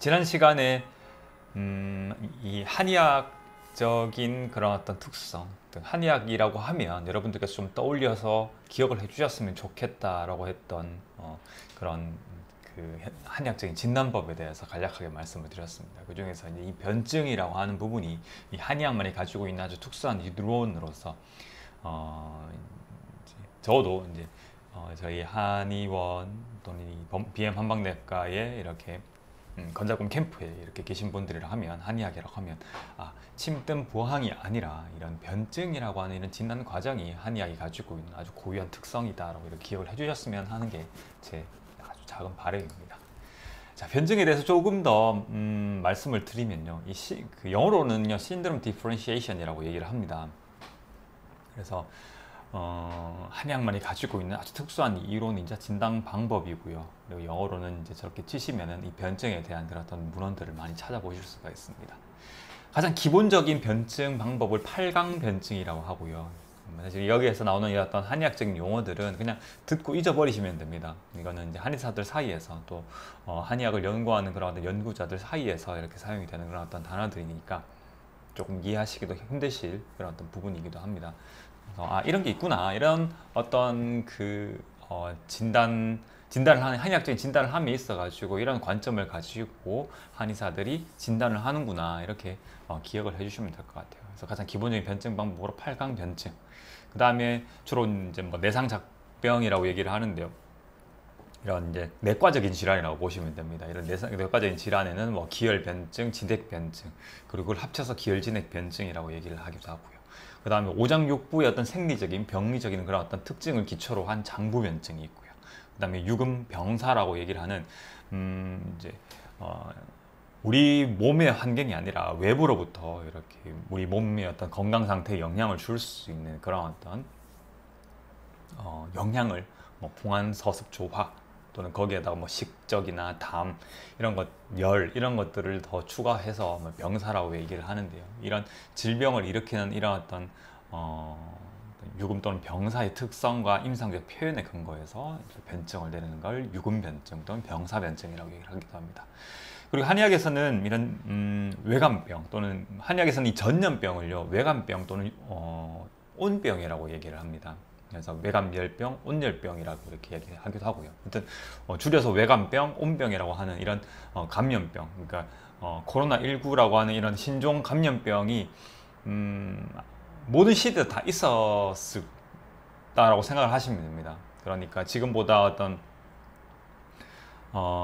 지난 시간에 이 한의학적인 그런 어떤 특성, 한의학이라고 하면 여러분들께서 좀 떠올려서 기억을 해주셨으면 좋겠다라고 했던 그런 그 한의학적인 진단법에 대해서 간략하게 말씀을 드렸습니다. 그 중에서 이 변증이라고 하는 부분이 이 한의학만이 가지고 있는 아주 특수한 이론으로서 저도 이제 저희 한의원 또는 이 BM 한방내과에 이렇게 건자금 캠프에 이렇게 계신 분들이라 하면 한의학이라고 하면 침뜸 부항이 아니라 이런 변증이라고 하는 이런 진단 과정이 한의학이 가지고 있는 아주 고유한 특성이다라고 이렇게 기억을 해주셨으면 하는 게 제 아주 작은 바람입니다. 자, 변증에 대해서 조금 더 말씀을 드리면요, 그 영어로는요 신드롬 디퍼런시에이션이라고 얘기를 합니다. 그래서 한의학만이 가지고 있는 아주 특수한 이론이자 진단 방법이고요. 그리고 영어로는 이제 저렇게 치시면은 이 변증에 대한 그런 어떤 문헌들을 많이 찾아보실 수가 있습니다. 가장 기본적인 변증 방법을 8강 변증이라고 하고요. 사실 여기에서 나오는 이 어떤 한의학적인 용어들은 그냥 듣고 잊어버리시면 됩니다. 이거는 이제 한의사들 사이에서 또 한의학을 연구하는 그런 어떤 연구자들 사이에서 이렇게 사용이 되는 그런 어떤 단어들이니까 조금 이해하시기도 힘드실 그런 어떤 부분이기도 합니다. 그래서 이런 게 있구나, 이런 어떤 그 진단을 하는 한의학적인 진단을 함에 있어 가지고 이런 관점을 가지고 한의사들이 진단을 하는구나, 이렇게 기억을 해주시면 될 것 같아요. 그래서 가장 기본적인 변증 방법으로 8강 변증, 그 다음에 주로 이제 뭐 내상작병이라고 얘기를 하는데요, 이런 이제 내과적인 질환이라고 보시면 됩니다. 이런 내과적인 질환에는 뭐 기혈변증, 진액변증, 그리고 그걸 합쳐서 기혈진액변증이라고 얘기를 하기도 하고요. 그 다음에 오장육부의 어떤 생리적인 병리적인 그런 어떤 특징을 기초로 한 장부변증이 있고요. 그 다음에 유금병사라고 얘기를 하는 이제 우리 몸의 환경이 아니라 외부로부터 이렇게 우리 몸의 어떤 건강 상태에 영향을 줄 수 있는 그런 어떤 영향을 뭐 풍한 서습 조화 또는 거기에다가 뭐 식적이나 담 이런 것, 열 이런 것들을 더 추가해서 뭐 병사라고 얘기를 하는데요. 이런 질병을 일으키는 이런 어떤 유금 또는 병사의 특성과 임상적 표현에 근거해서 변증을 내리는 걸 유금변증 또는 병사변증이라고 얘기를 하기도 합니다. 그리고 한의학에서는 이런 외감병 또는 한의학에서는 이 전염병을요 외감병 또는 온병이라고 얘기를 합니다. 그래서 외감열병, 온열병이라고 이렇게 얘기하기도 하고요. 아무튼 줄여서 외감병, 온병이라고 하는 이런 감염병, 그러니까 코로나19라고 하는 이런 신종 감염병이 모든 시대에 다 있었다라고 생각을 하시면 됩니다. 그러니까 지금보다 어떤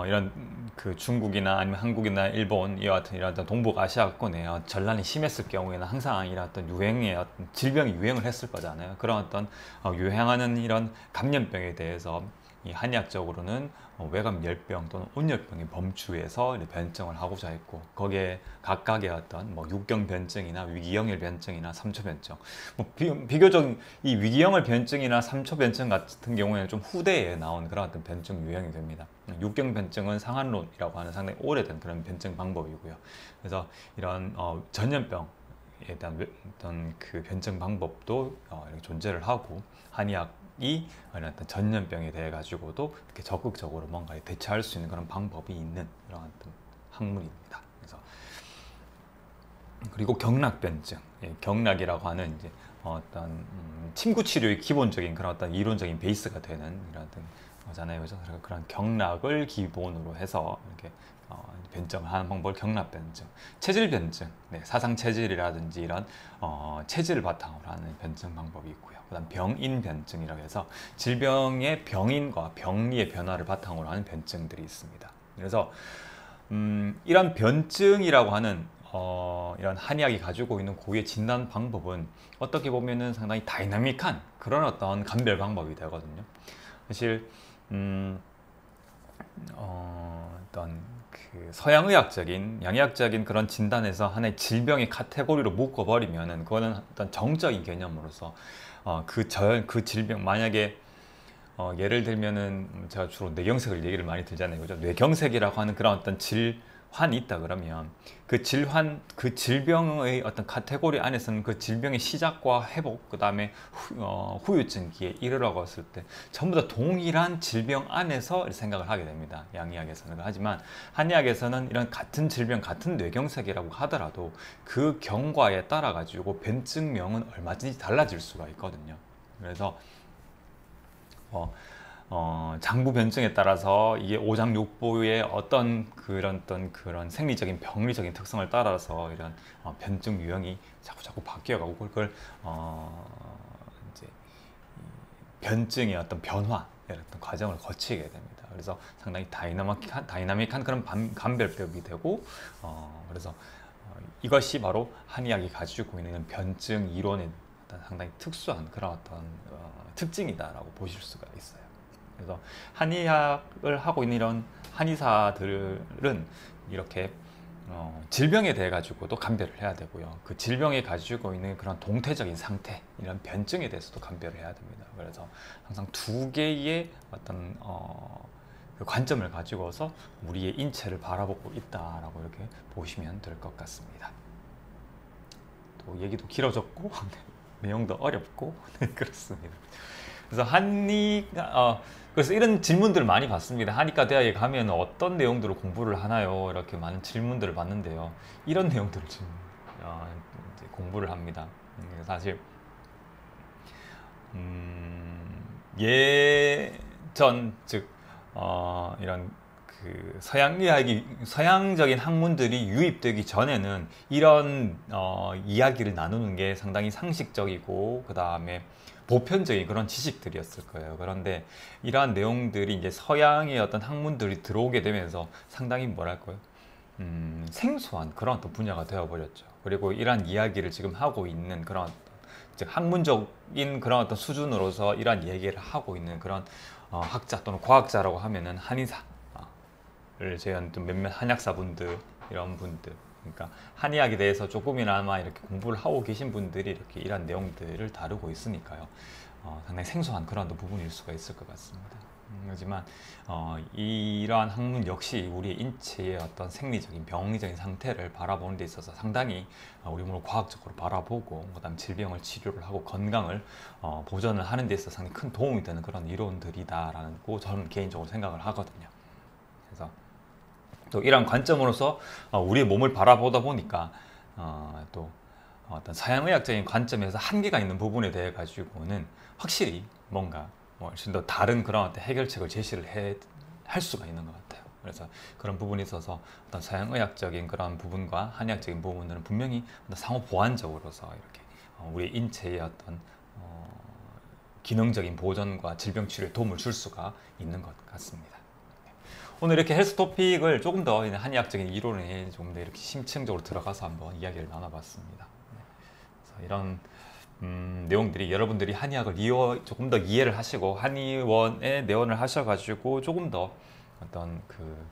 이런 그 중국이나 아니면 한국이나 일본 이와 같은 이런 동북아시아권에 전란이 심했을 경우에는 항상 이런 어떤 유행의 어떤 질병이 유행을 했을 거잖아요. 그런 어떤 유행하는 이런 감염병에 대해서 이 한의학적으로는 외감열병 또는 온열병의 범주에서 변증을 하고자 했고, 거기에 각각의 어떤 뭐 육경 변증이나 위기형열 변증이나 삼초 변증, 뭐 비교적 이 위기형열 변증이나 삼초 변증 같은 경우에는 좀 후대에 나온 그런 어떤 변증 유형이 됩니다. 육경 변증은 상한론이라고 하는 상당히 오래된 그런 변증 방법이고요. 그래서 이런 전염병에 대한 어떤 그 변증 방법도 이렇게 존재를 하고, 한의학이 어떤 전염병에 대해 가지고도 이렇게 적극적으로 뭔가 대처할 수 있는 그런 방법이 있는 그런 어떤 학문입니다. 그래서 그리고 경락변증, 경락이라고 하는 이제 어떤 침구 치료의 기본적인 그런 어떤 이론적인 베이스가 되는 이런 어떤 거잖아요, 그죠? 그런 경락을 기본으로 해서 이렇게 변증을 하는 방법을 경락변증, 체질변증, 사상 체질이라든지 이런 체질을 바탕으로 하는 변증 방법이 있고요. 그다음 병인변증이라고 해서 질병의 병인과 병리의 변화를 바탕으로 하는 변증들이 있습니다. 그래서 이런 변증이라고 하는 이런 한의학이 가지고 있는 고유의 진단 방법은 어떻게 보면은 상당히 다이나믹한 그런 어떤 감별 방법이 되거든요. 사실 어떤 그 서양의학적인 양의학적인 그런 진단에서 하나의 질병의 카테고리로 묶어버리면은 그거는 어떤 정적인 개념으로서 그 질병, 만약에 예를 들면은 제가 주로 뇌경색을 얘기를 많이 들잖아요, 그죠? 뇌경색이라고 하는 그런 어떤 환이 있다 그러면 그 그 질병의 어떤 카테고리 안에서는 그 질병의 시작과 회복, 그 다음에 후유증기에 이르러갔을 때 전부 다 동일한 질병 안에서 생각을 하게 됩니다. 양의학에서는. 하지만 한의학에서는 이런 같은 질병, 같은 뇌경색이라고 하더라도 그 경과에 따라 가지고 변증명은 얼마든지 달라질 수가 있거든요. 그래서 장부 변증에 따라서 이게 오장육부의 어떤 그런 생리적인 병리적인 특성을 따라서 이런 변증 유형이 자꾸 바뀌어가고 그걸 이제 변증의 어떤 변화 이런 과정을 거치게 됩니다. 그래서 상당히 다이나믹한 그런 감별법이 되고 그래서 이것이 바로 한의학이 가지고 있는 변증 이론의 어떤 상당히 특수한 그런 어떤 특징이다라고 보실 수가 있어요. 그래서 한의학을 하고 있는 이런 한의사들은 이렇게 질병에 대해 가지고도 감별을 해야 되고요. 그 질병이 가지고 있는 그런 동태적인 상태, 이런 변증에 대해서도 감별을 해야 됩니다. 그래서 항상 두 개의 어떤 그 관점을 가지고서 우리의 인체를 바라보고 있다라고 이렇게 보시면 될 것 같습니다. 또 얘기도 길어졌고 내용도 어렵고 그렇습니다. 그래서 그래서 이런 질문들을 많이 받습니다. 한의과 대학에 가면 어떤 내용들을 공부를 하나요? 이렇게 많은 질문들을 받는데요. 이런 내용들을 지금 이제 공부를 합니다. 사실 예전 즉 이런 그 서양적인 학문들이 유입되기 전에는 이런 이야기를 나누는 게 상당히 상식적이고 그 다음에 보편적인 그런 지식들이었을 거예요. 그런데 이러한 내용들이 이제 서양의 어떤 학문들이 들어오게 되면서 상당히 뭐랄까요? 생소한 그런 어떤 분야가 되어버렸죠. 그리고 이러한 이야기를 지금 하고 있는 그런 즉 학문적인 그런 어떤 수준으로서 이러한 얘기를 하고 있는 그런 학자 또는 과학자라고 하면은 한의사를 제한 몇몇 한약사분들 이런 분들 그러니까 한의학에 대해서 조금이나마 이렇게 공부를 하고 계신 분들이 이렇게 이런 내용들을 다루고 있으니까요. 상당히 생소한 그런 부분일 수가 있을 것 같습니다. 하지만 이러한 학문 역시 우리 인체의 어떤 생리적인 병리적인 상태를 바라보는 데 있어서 상당히 우리 몸을 과학적으로 바라보고 그다음 질병을 치료를 하고 건강을 보존을 하는 데 있어서 상당히 큰 도움이 되는 그런 이론들이다라는 거 저는 개인적으로 생각을 하거든요. 그래서 또 이러한 관점으로서 우리의 몸을 바라보다 보니까 또 어떤 서양의학적인 관점에서 한계가 있는 부분에 대해 가지고는 확실히 뭔가 훨씬 더 다른 그런 어떤 해결책을 제시를 할 수가 있는 것 같아요. 그래서 그런 부분에 있어서 어떤 서양의학적인 그런 부분과 한의학적인 부분들은 분명히 상호 보완적으로서 이렇게 우리 인체의 어떤 기능적인 보존과 질병 치료에 도움을 줄 수가 있는 것 같습니다. 오늘 이렇게 헬스 토픽을 조금 더 한의학적인 이론에 조금 더 이렇게 심층적으로 들어가서 한번 이야기를 나눠봤습니다. 그래서 이런 내용들이 여러분들이 한의학을 조금 더 이해를 하시고 한의원에 내원을 하셔가지고 조금 더 어떤 그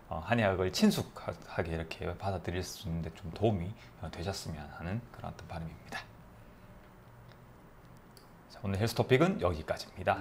한의학을 친숙하게 이렇게 받아들일 수 있는데 좀 도움이 되셨으면 하는 그런 어떤 바람입니다. 자, 오늘 헬스 토픽은 여기까지입니다.